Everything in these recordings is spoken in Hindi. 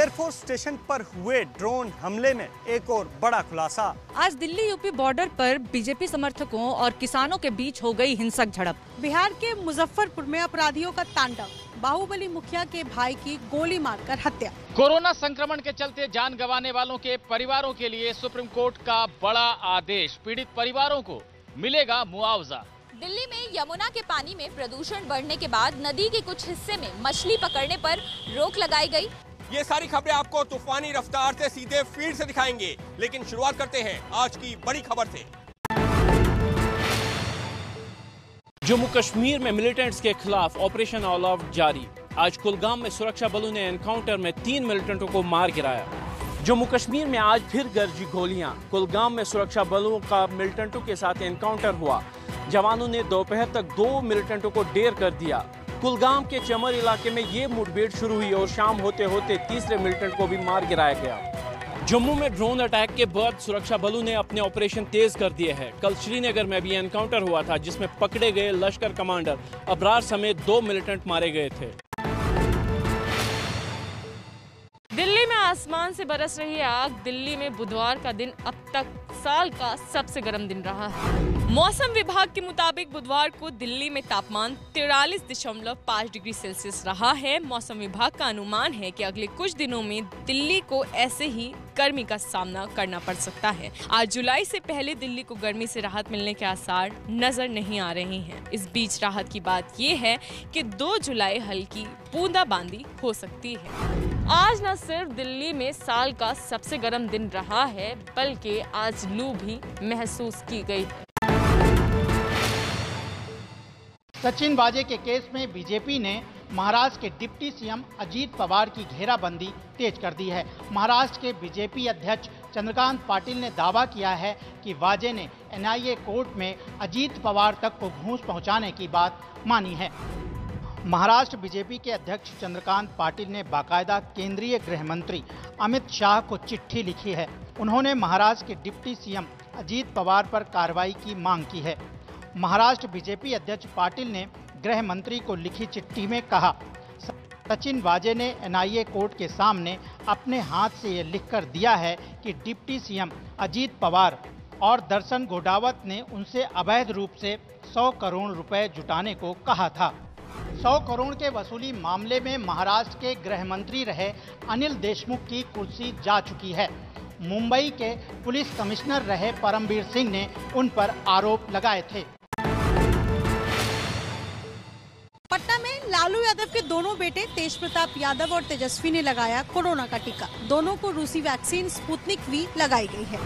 एयरफोर्स स्टेशन पर हुए ड्रोन हमले में एक और बड़ा खुलासा। आज दिल्ली यूपी बॉर्डर पर बीजेपी समर्थकों और किसानों के बीच हो गई हिंसक झड़प। बिहार के मुजफ्फरपुर में अपराधियों का तांडव, बाहुबली मुखिया के भाई की गोली मारकर हत्या। कोरोना संक्रमण के चलते जान गंवाने वालों के परिवारों के लिए सुप्रीम कोर्ट का बड़ा आदेश, पीड़ित परिवारों को मिलेगा मुआवजा। दिल्ली में यमुना के पानी में प्रदूषण बढ़ने के बाद नदी के कुछ हिस्से में मछली पकड़ने पर रोक लगाई गई। ये सारी खबरें आपको तूफानी रफ्तार से सीधे फील्ड से दिखाएंगे, लेकिन शुरुआत करते हैं आज की बड़ी खबर से। जम्मू कश्मीर में मिलिटेंट्स के खिलाफ ऑपरेशन ऑल आउट जारी। आज कुलगाम में सुरक्षा बलों ने एनकाउंटर में 3 मिलिटेंटों को मार गिराया। जम्मू कश्मीर में आज फिर गरजी गोलियां। कुलगाम में सुरक्षा बलों का मिलिटेंटों के साथ एनकाउंटर हुआ। जवानों ने दोपहर तक 2 मिलिटेंटों को ढेर कर दिया। कुलगाम के चमर इलाके में ये मुठभेड़ शुरू हुई और शाम होते होते तीसरे मिलिटेंट को भी मार गिराया गया। जम्मू में ड्रोन अटैक के बाद सुरक्षा बलों ने अपने ऑपरेशन तेज कर दिए हैं। कल श्रीनगर में भी एनकाउंटर हुआ था, जिसमें पकड़े गए लश्कर कमांडर अबरार समेत 2 मिलिटेंट मारे गए थे। दिल्ली में आसमान से बरस रही आग। दिल्ली में बुधवार का दिन अब तक साल का सबसे गर्म दिन रहा है। मौसम विभाग के मुताबिक बुधवार को दिल्ली में तापमान 43.5 डिग्री सेल्सियस रहा है। मौसम विभाग का अनुमान है कि अगले कुछ दिनों में दिल्ली को ऐसे ही गर्मी का सामना करना पड़ सकता है। आज जुलाई से पहले दिल्ली को गर्मी से राहत मिलने के आसार नजर नहीं आ रहे हैं। इस बीच राहत की बात ये है कि 2 जुलाई हल्की बूंदाबांदी हो सकती है। आज न सिर्फ दिल्ली में साल का सबसे गर्म दिन रहा है, बल्कि आज लू भी महसूस की गई है। सचिन वाजे के केस में बीजेपी ने महाराष्ट्र के डिप्टी सीएम अजीत पवार की घेराबंदी तेज कर दी है। महाराष्ट्र के बीजेपी अध्यक्ष चंद्रकांत पाटिल ने दावा किया है कि वाजे ने एनआईए कोर्ट में अजीत पवार तक को घूस पहुंचाने की बात मानी है। महाराष्ट्र बीजेपी के अध्यक्ष चंद्रकांत पाटिल ने बाकायदा केंद्रीय गृह मंत्री अमित शाह को चिट्ठी लिखी है। उन्होंने महाराष्ट्र के डिप्टी सीएम अजीत पवार पर कार्रवाई की मांग की है। महाराष्ट्र बीजेपी अध्यक्ष पाटिल ने गृह मंत्री को लिखी चिट्ठी में कहा, सचिन वाजे ने एनआईए कोर्ट के सामने अपने हाथ से ये लिखकर दिया है कि डिप्टी सीएम अजीत पवार और दर्शन गोडावत ने उनसे अवैध रूप से 100 करोड़ रुपए जुटाने को कहा था। 100 करोड़ के वसूली मामले में महाराष्ट्र के गृह मंत्री रहे अनिल देशमुख की कुर्सी जा चुकी है। मुंबई के पुलिस कमिश्नर रहे परमवीर सिंह ने उन पर आरोप लगाए थे। पटना में लालू यादव के दोनों बेटे तेज प्रताप यादव और तेजस्वी ने लगाया कोरोना का टीका। दोनों को रूसी वैक्सीन स्पुतनिक V लगाई गई है।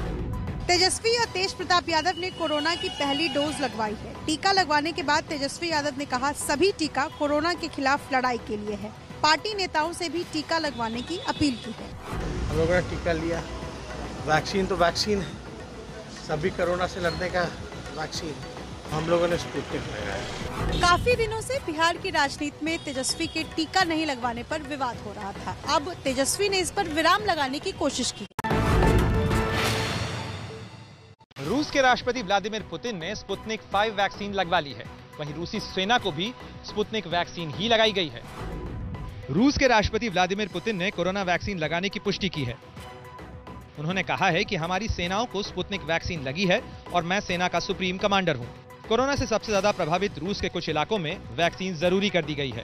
तेजस्वी और तेज प्रताप यादव ने कोरोना की पहली डोज लगवाई है। टीका लगवाने के बाद तेजस्वी यादव ने कहा, सभी टीका कोरोना के खिलाफ लड़ाई के लिए है। पार्टी नेताओं से भी टीका लगवाने की अपील की है। हम लोगों ने टीका लिया, वैक्सीन तो वैक्सीन है, सभी कोरोना से लड़ने का वैक्सीन, हम लोगों ने स्पुतनिक लगाया। काफी दिनों से बिहार की राजनीति में तेजस्वी के टीका नहीं लगवाने पर विवाद हो रहा था। अब तेजस्वी ने इस पर विराम लगाने की कोशिश की। रूस के राष्ट्रपति व्लादिमीर पुतिन ने स्पुतनिक 5 वैक्सीन लगवा ली है। वहीं रूसी सेना को भी स्पुतनिक वैक्सीन ही लगाई गई है। रूस के राष्ट्रपति व्लादिमीर पुतिन ने कोरोना वैक्सीन लगाने की पुष्टि की है। उन्होंने कहा है कि हमारी सेनाओं को स्पुतनिक वैक्सीन लगी है और मैं सेना का सुप्रीम कमांडर हूं। कोरोना से सबसे ज्यादा प्रभावित रूस के कुछ इलाकों में वैक्सीन जरूरी कर दी गई है।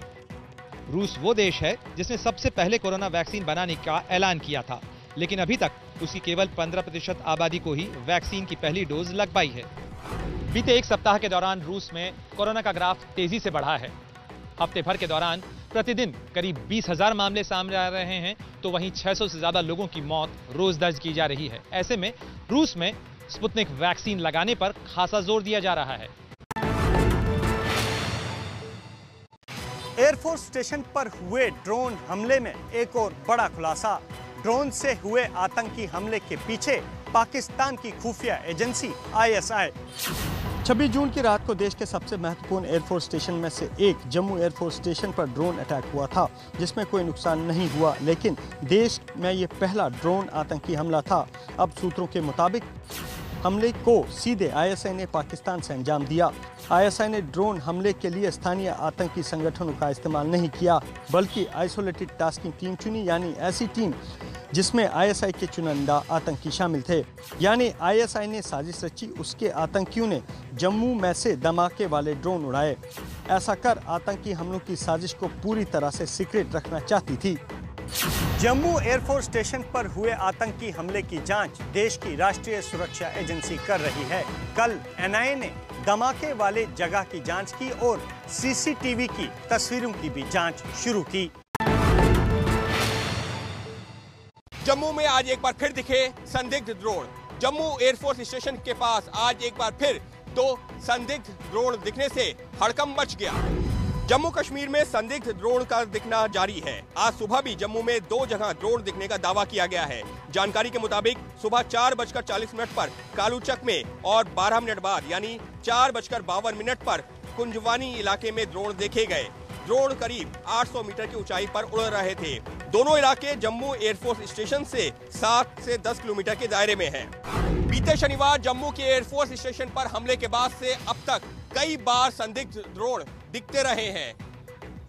रूस वो देश है जिसने सबसे पहले कोरोना वैक्सीन बनाने का ऐलान किया था, लेकिन अभी तक उसकी केवल 15% आबादी को ही वैक्सीन की पहली डोज लग पाई है। बीते एक सप्ताह के दौरान रूस में कोरोना का ग्राफ तेजी से बढ़ा है। हफ्ते भर के दौरान प्रतिदिन करीब 20,000 मामले सामने आ रहे हैं, तो वहीं 600 से ज्यादा लोगों की मौत रोज दर्ज की जा रही है। ऐसे में रूस में स्पुतनिक वैक्सीन लगाने पर खासा जोर दिया जा रहा है। एयरफोर्स स्टेशन पर हुए ड्रोन हमले में एक और बड़ा खुलासा। ड्रोन से हुए आतंकी हमले के पीछे पाकिस्तान की खुफिया एजेंसी ISI। 26 जून की रात को देश के सबसे महत्वपूर्ण एयरफोर्स स्टेशन में से एक जम्मू एयरफोर्स स्टेशन पर ड्रोन अटैक हुआ था, जिसमें कोई नुकसान नहीं हुआ, लेकिन देश में ये पहला ड्रोन आतंकी हमला था। अब सूत्रों के मुताबिक हमले को सीधे आईएसआई ने पाकिस्तान से अंजाम दिया। आईएसआई ने ड्रोन हमले के लिए स्थानीय आतंकी संगठनों का इस्तेमाल नहीं किया, बल्कि आइसोलेटेड टास्किंग टीम चुनी, यानी ऐसी टीम जिसमें आईएसआई के चुनिंदा आतंकी शामिल थे। यानी आईएसआई ने साजिश रची, उसके आतंकियों ने जम्मू में से धमाके वाले ड्रोन उड़ाए। ऐसा कर आतंकी हमलों की साजिश को पूरी तरह से सीक्रेट रखना चाहती थी। जम्मू एयरफोर्स स्टेशन पर हुए आतंकी हमले की जांच देश की राष्ट्रीय सुरक्षा एजेंसी कर रही है। कल एनआईए ने धमाके वाले जगह की जांच की और सीसीटीवी की तस्वीरों की भी जांच शुरू की। जम्मू में आज एक बार फिर दिखे संदिग्ध ड्रोन। जम्मू एयरफोर्स स्टेशन के पास आज एक बार फिर 2 संदिग्ध ड्रोन दिखने से हड़कंप मच गया। जम्मू कश्मीर में संदिग्ध ड्रोन का दिखना जारी है। आज सुबह भी जम्मू में 2 जगह ड्रोन दिखने का दावा किया गया है। जानकारी के मुताबिक सुबह 4:40 पर कालूचक में और 12 मिनट बाद यानी 4:52 पर कुंजवानी इलाके में ड्रोन देखे गए। ड्रोन करीब 800 मीटर की ऊंचाई पर उड़ रहे थे। दोनों इलाके जम्मू एयरफोर्स स्टेशन से 7 से 10 किलोमीटर के दायरे में हैं। बीते शनिवार जम्मू के एयरफोर्स स्टेशन पर हमले के बाद से अब तक कई बार संदिग्ध ड्रोन दिखते रहे हैं।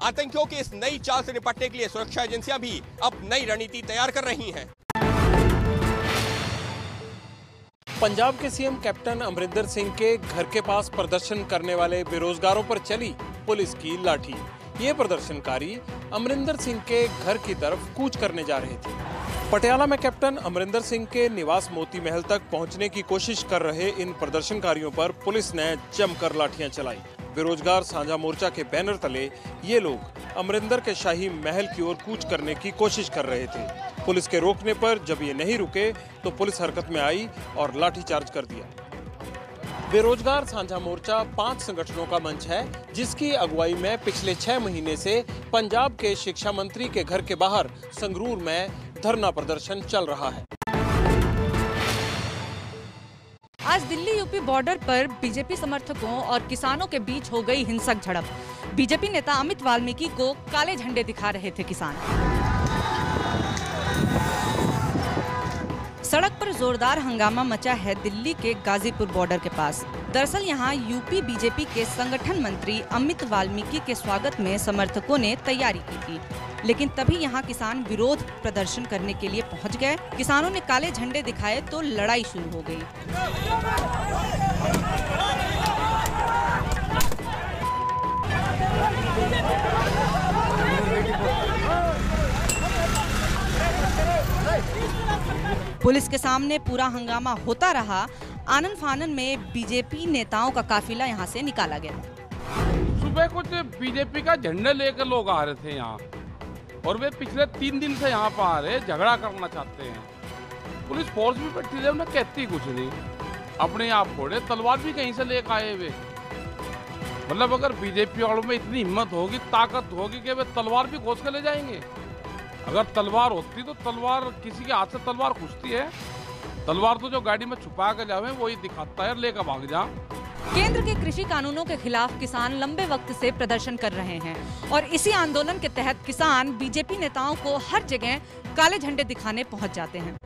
आतंकियों की इस नई चाल से निपटने के लिए सुरक्षा एजेंसियां भी अब नई रणनीति तैयार कर रही हैं। पंजाब के सीएम कैप्टन अमरिंदर सिंह के घर के पास प्रदर्शन करने वाले बेरोजगारों पर चली पुलिस की लाठी। ये प्रदर्शनकारी अमरिंदर सिंह के घर की तरफ कूच करने जा रहे थे। पटियाला में कैप्टन अमरिंदर सिंह के निवास मोती महल तक पहुंचने की कोशिश कर रहे इन प्रदर्शनकारियों पर पुलिस ने जमकर लाठियां चलाई। बेरोजगार साझा मोर्चा के बैनर तले ये लोग अमरिंदर के शाही महल की ओर कूच करने की कोशिश कर रहे थे। पुलिस के रोकने पर जब ये नहीं रुके तो पुलिस हरकत में आई और लाठीचार्ज कर दिया। बेरोजगार साझा मोर्चा 5 संगठनों का मंच है, जिसकी अगुवाई में पिछले 6 महीने से पंजाब के शिक्षा मंत्री के घर के बाहर संगरूर में धरना प्रदर्शन चल रहा है। आज दिल्ली यूपी बॉर्डर पर बीजेपी समर्थकों और किसानों के बीच हो गई हिंसक झड़प। बीजेपी नेता अमित वाल्मीकि को काले झंडे दिखा रहे थे किसान। सड़क पर जोरदार हंगामा मचा है दिल्ली के गाजीपुर बॉर्डर के पास। दरअसल यहां यूपी बीजेपी के संगठन मंत्री अमित वाल्मीकि के स्वागत में समर्थकों ने तैयारी की थी, लेकिन तभी यहां किसान विरोध प्रदर्शन करने के लिए पहुंच गए। किसानों ने काले झंडे दिखाए तो लड़ाई शुरू हो गई। पुलिस के सामने पूरा हंगामा होता रहा। आनन फानन में बीजेपी नेताओं का काफिला यहां से निकाला गया। सुबह कुछ बीजेपी का झंडा लेकर लोग आ रहे थे यहाँ, और वे पिछले 3 दिन से यहाँ पर आ रहे, झगड़ा करना चाहते हैं। पुलिस फोर्स भी बैठी है, उन्हें कहती कुछ नहीं, अपने आप फोड़े, तलवार भी कहीं से लेकर आए वे। मतलब अगर बीजेपी वालों में इतनी हिम्मत होगी, ताकत होगी कि वे तलवार भी खोज कर ले जाएंगे। अगर तलवार होती तो तलवार किसी के हाथ से तलवार खुजती है। तलवार तो जो गाड़ी में छुपा कर जावे वही दिखाता है, लेकर भाग जा। केंद्र के कृषि कानूनों के खिलाफ किसान लंबे वक्त से प्रदर्शन कर रहे हैं और इसी आंदोलन के तहत किसान बीजेपी नेताओं को हर जगह काले झंडे दिखाने पहुंच जाते हैं।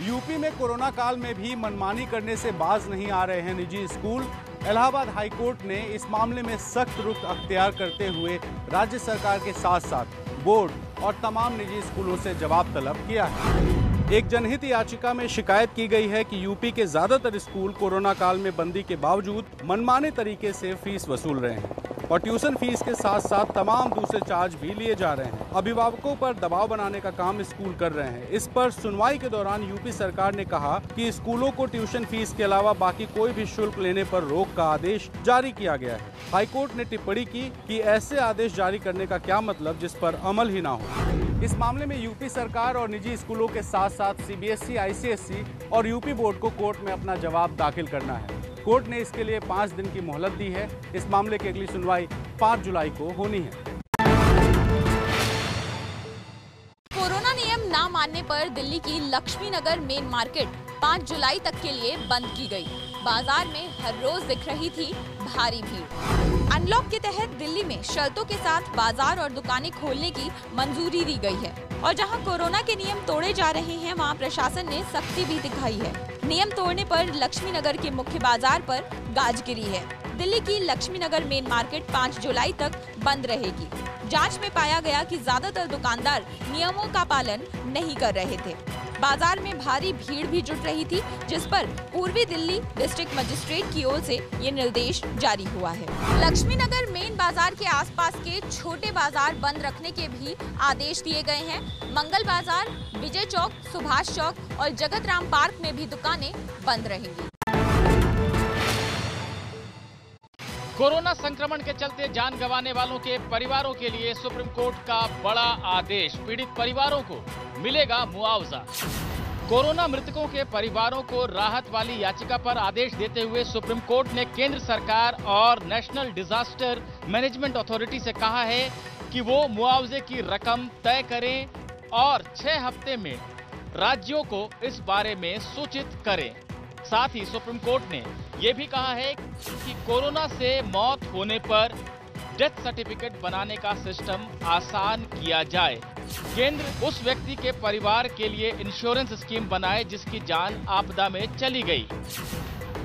यूपी में कोरोना काल में भी मनमानी करने से बाज नहीं आ रहे हैं निजी स्कूल। इलाहाबाद हाईकोर्ट ने इस मामले में सख्त रुख अख्तियार करते हुए राज्य सरकार के साथ साथ बोर्ड और तमाम निजी स्कूलों से जवाब तलब किया है। एक जनहित याचिका में शिकायत की गई है कि यूपी के ज्यादातर स्कूल कोरोना काल में बंदी के बावजूद मनमाने तरीके से फीस वसूल रहे हैं और ट्यूशन फीस के साथ साथ तमाम दूसरे चार्ज भी लिए जा रहे हैं। अभिभावकों पर दबाव बनाने का काम स्कूल कर रहे हैं। इस पर सुनवाई के दौरान यूपी सरकार ने कहा कि स्कूलों को ट्यूशन फीस के अलावा बाकी कोई भी शुल्क लेने पर रोक का आदेश जारी किया गया है। हाईकोर्ट ने टिप्पणी की कि ऐसे आदेश जारी करने का क्या मतलब जिस पर अमल ही ना हो। इस मामले में यूपी सरकार और निजी स्कूलों के साथ साथ सीबीएसई, आईसीएसई और यूपी बोर्ड को कोर्ट में अपना जवाब दाखिल करना है। कोर्ट ने इसके लिए 5 दिन की मोहलत दी है। इस मामले की अगली सुनवाई 5 जुलाई को होनी है। कोरोना नियम ना मानने पर दिल्ली की लक्ष्मी नगर मेन मार्केट 5 जुलाई तक के लिए बंद की गई। बाजार में हर रोज दिख रही थी भारी भीड़। अनलॉक के तहत दिल्ली में शर्तों के साथ बाजार और दुकानें खोलने की मंजूरी दी गई है और जहां कोरोना के नियम तोड़े जा रहे हैं, वहां प्रशासन ने सख्ती भी दिखाई है। नियम तोड़ने पर लक्ष्मी नगर के मुख्य बाजार पर गाज गिरी है। दिल्ली की लक्ष्मी नगर मेन मार्केट 5 जुलाई तक बंद रहेगी। जांच में पाया गया कि ज्यादातर दुकानदार नियमों का पालन नहीं कर रहे थे। बाजार में भारी भीड़ भी जुट रही थी, जिस पर पूर्वी दिल्ली डिस्ट्रिक्ट मजिस्ट्रेट की ओर से ये निर्देश जारी हुआ है। लक्ष्मी नगर मेन बाजार के आसपास के छोटे बाजार बंद रखने के भी आदेश दिए गए हैं। मंगल बाजार, विजय चौक, सुभाष चौक और जगत राम पार्क में भी दुकानें बंद रहेंगी। कोरोना संक्रमण के चलते जान गंवाने वालों के परिवारों के लिए सुप्रीम कोर्ट का बड़ा आदेश। पीड़ित परिवारों को मिलेगा मुआवजा। कोरोना मृतकों के परिवारों को राहत वाली याचिका पर आदेश देते हुए सुप्रीम कोर्ट ने केंद्र सरकार और नेशनल डिजास्टर मैनेजमेंट अथॉरिटी से कहा है कि वो मुआवजे की रकम तय करें और 6 हफ्ते में राज्यों को इस बारे में सूचित करें। साथ ही सुप्रीम कोर्ट ने यह भी कहा है कि कोरोना से मौत होने पर डेथ सर्टिफिकेट बनाने का सिस्टम आसान किया जाए। केंद्र उस व्यक्ति के परिवार के लिए इंश्योरेंस स्कीम बनाए जिसकी जान आपदा में चली गई।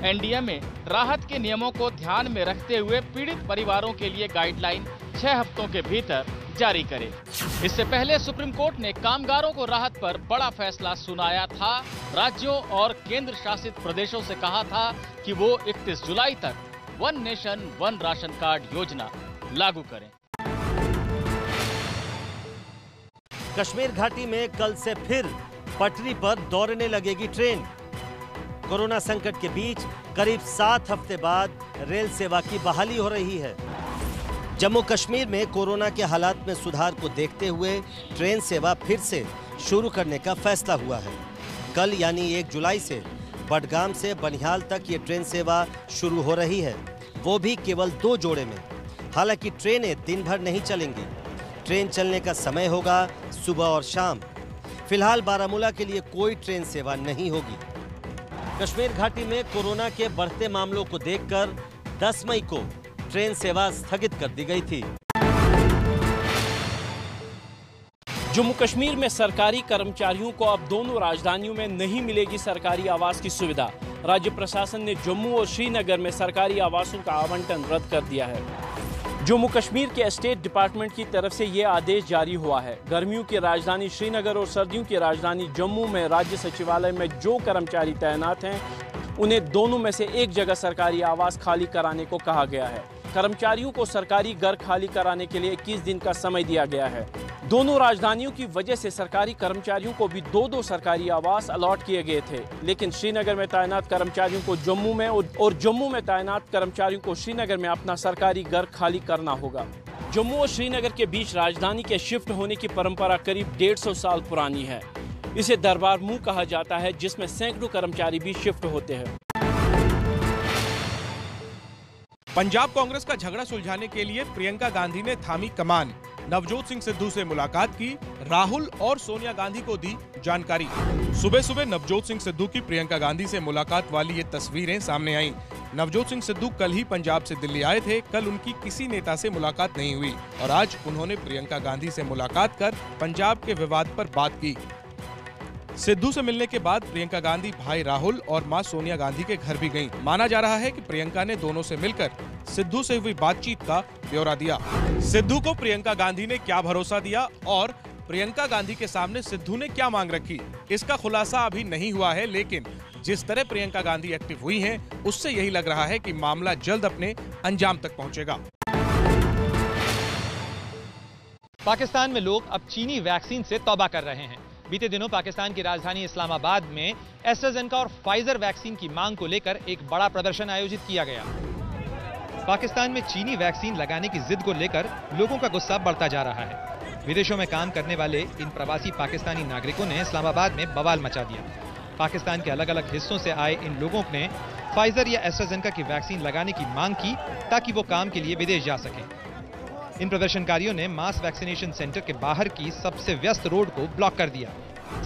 एनडीए में राहत के नियमों को ध्यान में रखते हुए पीड़ित परिवारों के लिए गाइडलाइन 6 हफ्तों के भीतर जारी करे। इससे पहले सुप्रीम कोर्ट ने कामगारों को राहत पर बड़ा फैसला सुनाया था। राज्यों और केंद्र शासित प्रदेशों से कहा था कि वो 31 जुलाई तक one nation one ration card योजना लागू करें। कश्मीर घाटी में कल से फिर पटरी पर दौड़ने लगेगी ट्रेन। कोरोना संकट के बीच करीब 7 हफ्ते बाद रेल सेवा की बहाली हो रही है। जम्मू कश्मीर में कोरोना के हालात में सुधार को देखते हुए ट्रेन सेवा फिर से शुरू करने का फैसला हुआ है। कल यानी 1 जुलाई से बडगाम से बनिहाल तक ये ट्रेन सेवा शुरू हो रही है, वो भी केवल 2 जोड़े में। हालांकि ट्रेनें दिन भर नहीं चलेंगी। ट्रेन चलने का समय होगा सुबह और शाम। फिलहाल बारामूला के लिए कोई ट्रेन सेवा नहीं होगी। कश्मीर घाटी में कोरोना के बढ़ते मामलों को देखकर 10 मई को ट्रेन सेवा स्थगित कर दी गई थी। जम्मू कश्मीर में सरकारी कर्मचारियों को अब दोनों राजधानियों में नहीं मिलेगी सरकारी आवास की सुविधा। राज्य प्रशासन ने जम्मू और श्रीनगर में सरकारी आवासों का आवंटन रद्द कर दिया है। जम्मू कश्मीर के स्टेट डिपार्टमेंट की तरफ से ये आदेश जारी हुआ है। गर्मियों की राजधानी श्रीनगर और सर्दियों की राजधानी जम्मू में राज्य सचिवालय में जो कर्मचारी तैनात हैं, उन्हें दोनों में से एक जगह सरकारी आवास खाली कराने को कहा गया है। कर्मचारियों को सरकारी घर खाली कराने के लिए 21 दिन का समय दिया गया है। दोनों राजधानियों की वजह से सरकारी कर्मचारियों को भी 2-2 सरकारी आवास अलॉट किए गए थे, लेकिन श्रीनगर में तैनात कर्मचारियों को जम्मू में और जम्मू में तैनात कर्मचारियों को श्रीनगर में अपना सरकारी घर खाली करना होगा। जम्मू और श्रीनगर के बीच राजधानी के शिफ्ट होने की परंपरा करीब 150 साल पुरानी है। इसे दरबार मुंह कहा जाता है, जिसमें सैकड़ों कर्मचारी भी शिफ्ट होते हैं। पंजाब कांग्रेस का झगड़ा सुलझाने के लिए प्रियंका गांधी ने थामी कमान। नवजोत सिंह सिद्धू से मुलाकात की, राहुल और सोनिया गांधी को दी जानकारी। सुबह सुबह नवजोत सिंह सिद्धू की प्रियंका गांधी से मुलाकात वाली ये तस्वीरें सामने आईं। नवजोत सिंह सिद्धू कल ही पंजाब से दिल्ली आए थे। कल उनकी किसी नेता से मुलाकात नहीं हुई और आज उन्होंने प्रियंका गांधी से मुलाकात कर पंजाब के विवाद पर बात की। सिद्धू से मिलने के बाद प्रियंका गांधी भाई राहुल और मां सोनिया गांधी के घर भी गईं। माना जा रहा है कि प्रियंका ने दोनों से मिलकर सिद्धू से हुई बातचीत का ब्यौरा दिया। सिद्धू को प्रियंका गांधी ने क्या भरोसा दिया और प्रियंका गांधी के सामने सिद्धू ने क्या मांग रखी, इसका खुलासा अभी नहीं हुआ है, लेकिन जिस तरह प्रियंका गांधी एक्टिव हुई हैं, उससे यही लग रहा है कि मामला जल्द अपने अंजाम तक पहुंचेगा। पाकिस्तान में लोग अब चीनी वैक्सीन से तौबा कर रहे हैं। बीते दिनों पाकिस्तान की राजधानी इस्लामाबाद में एस्ट्राजेनेका और फाइजर वैक्सीन की मांग को लेकर एक बड़ा प्रदर्शन आयोजित किया गया। पाकिस्तान में चीनी वैक्सीन लगाने की जिद को लेकर लोगों का गुस्सा बढ़ता जा रहा है। विदेशों में काम करने वाले इन प्रवासी पाकिस्तानी नागरिकों ने इस्लामाबाद में बवाल मचा दिया। पाकिस्तान के अलग अलग हिस्सों से आए इन लोगों ने फाइजर या एस्ट्राजेनेका की वैक्सीन लगाने की मांग की ताकि वो काम के लिए विदेश जा सकें। इन प्रदर्शनकारियों ने मास वैक्सीनेशन सेंटर के बाहर की सबसे व्यस्त रोड को ब्लॉक कर दिया।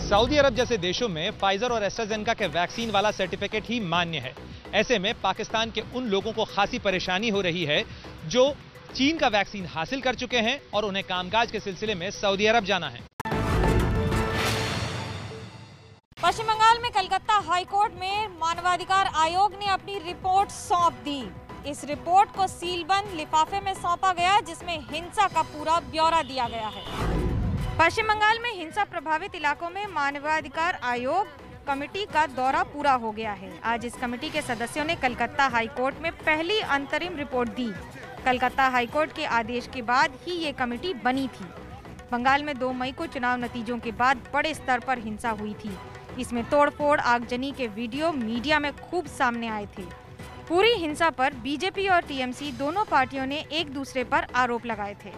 सऊदी अरब जैसे देशों में फाइजर और एस्ट्राजेनेका के वैक्सीन वाला सर्टिफिकेट ही मान्य है। ऐसे में पाकिस्तान के उन लोगों को खासी परेशानी हो रही है जो चीन का वैक्सीन हासिल कर चुके हैं और उन्हें कामकाज के सिलसिले में सऊदी अरब जाना है। पश्चिम बंगाल में कलकत्ता हाईकोर्ट में मानवाधिकार आयोग ने अपनी रिपोर्ट सौंप दी। इस रिपोर्ट को सीलबंद लिफाफे में सौंपा गया, जिसमें हिंसा का पूरा ब्यौरा दिया गया है। पश्चिम बंगाल में हिंसा प्रभावित इलाकों में मानवाधिकार आयोग कमेटी का दौरा पूरा हो गया है। आज इस कमेटी के सदस्यों ने कलकत्ता हाईकोर्ट में पहली अंतरिम रिपोर्ट दी। कलकत्ता हाईकोर्ट के आदेश के बाद ही ये कमेटी बनी थी। बंगाल में 2 मई को चुनाव नतीजों के बाद बड़े स्तर पर हिंसा हुई थी। इसमें तोड़फोड़, आगजनी के वीडियो मीडिया में खूब सामने आए थे। पूरी हिंसा पर बीजेपी और टीएमसी दोनों पार्टियों ने एक दूसरे पर आरोप लगाए थे।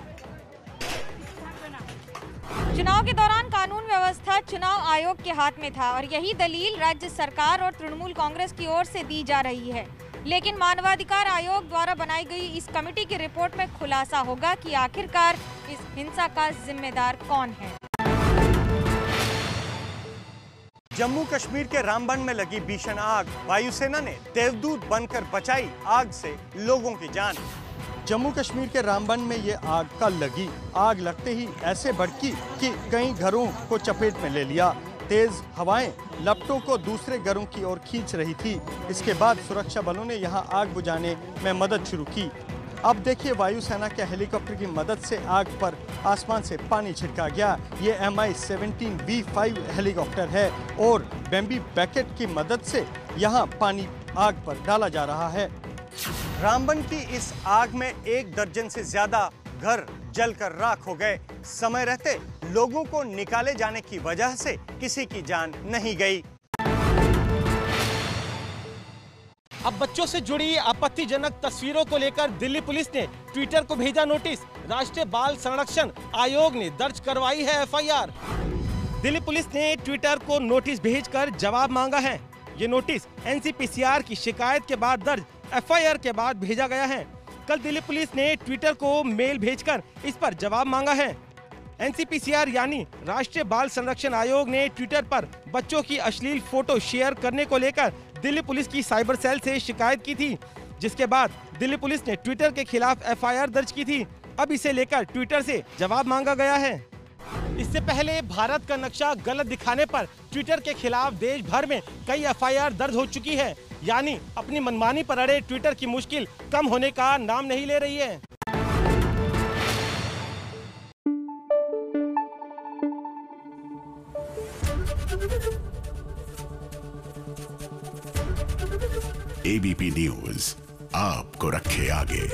चुनाव के दौरान कानून व्यवस्था चुनाव आयोग के हाथ में था और यही दलील राज्य सरकार और तृणमूल कांग्रेस की ओर से दी जा रही है। लेकिन मानवाधिकार आयोग द्वारा बनाई गई इस कमेटी की रिपोर्ट में खुलासा होगा कि आखिरकार इस हिंसा का जिम्मेदार कौन है। जम्मू कश्मीर के रामबन में लगी भीषण आग, वायुसेना ने देवदूत बनकर बचाई आग से लोगों की जान। जम्मू कश्मीर के रामबन में ये आग कल लगी। आग लगते ही ऐसे भड़की कि कई घरों को चपेट में ले लिया। तेज हवाएं लपटों को दूसरे घरों की ओर खींच रही थी। इसके बाद सुरक्षा बलों ने यहां आग बुझाने में मदद शुरू की। अब देखिए वायुसेना के हेलीकॉप्टर की मदद से आग पर आसमान से पानी छिड़का गया। ये Mi-17 V5 हेलीकॉप्टर है और बेम्बी बैकेट की मदद से यहाँ पानी आग पर डाला जा रहा है। रामबन की इस आग में 1 दर्जन से ज्यादा घर जलकर राख हो गए। समय रहते लोगों को निकाले जाने की वजह से किसी की जान नहीं गई। अब बच्चों से जुड़ी आपत्तिजनक तस्वीरों को लेकर दिल्ली पुलिस ने ट्विटर को भेजा नोटिस। राष्ट्रीय बाल संरक्षण आयोग ने दर्ज करवाई है एफआईआर। दिल्ली पुलिस ने ट्विटर को नोटिस भेजकर जवाब मांगा है। ये नोटिस एनसीपीसीआर की शिकायत के बाद दर्ज एफआईआर के बाद भेजा गया है। कल दिल्ली पुलिस ने ट्विटर को मेल भेजकर इस पर जवाब मांगा है। एनसीपीसीआर यानी राष्ट्रीय बाल संरक्षण आयोग ने ट्विटर पर बच्चों की अश्लील फोटो शेयर करने को लेकर दिल्ली पुलिस की साइबर सेल से शिकायत की थी, जिसके बाद दिल्ली पुलिस ने ट्विटर के खिलाफ एफआईआर दर्ज की थी। अब इसे लेकर ट्विटर से जवाब मांगा गया है। इससे पहले भारत का नक्शा गलत दिखाने पर ट्विटर के खिलाफ देश भर में कई एफआईआर दर्ज हो चुकी है। यानी अपनी मनमानी पर अड़े ट्विटर की मुश्किल कम होने का नाम नहीं ले रही है। एबीपी न्यूज आपको रखे आगे।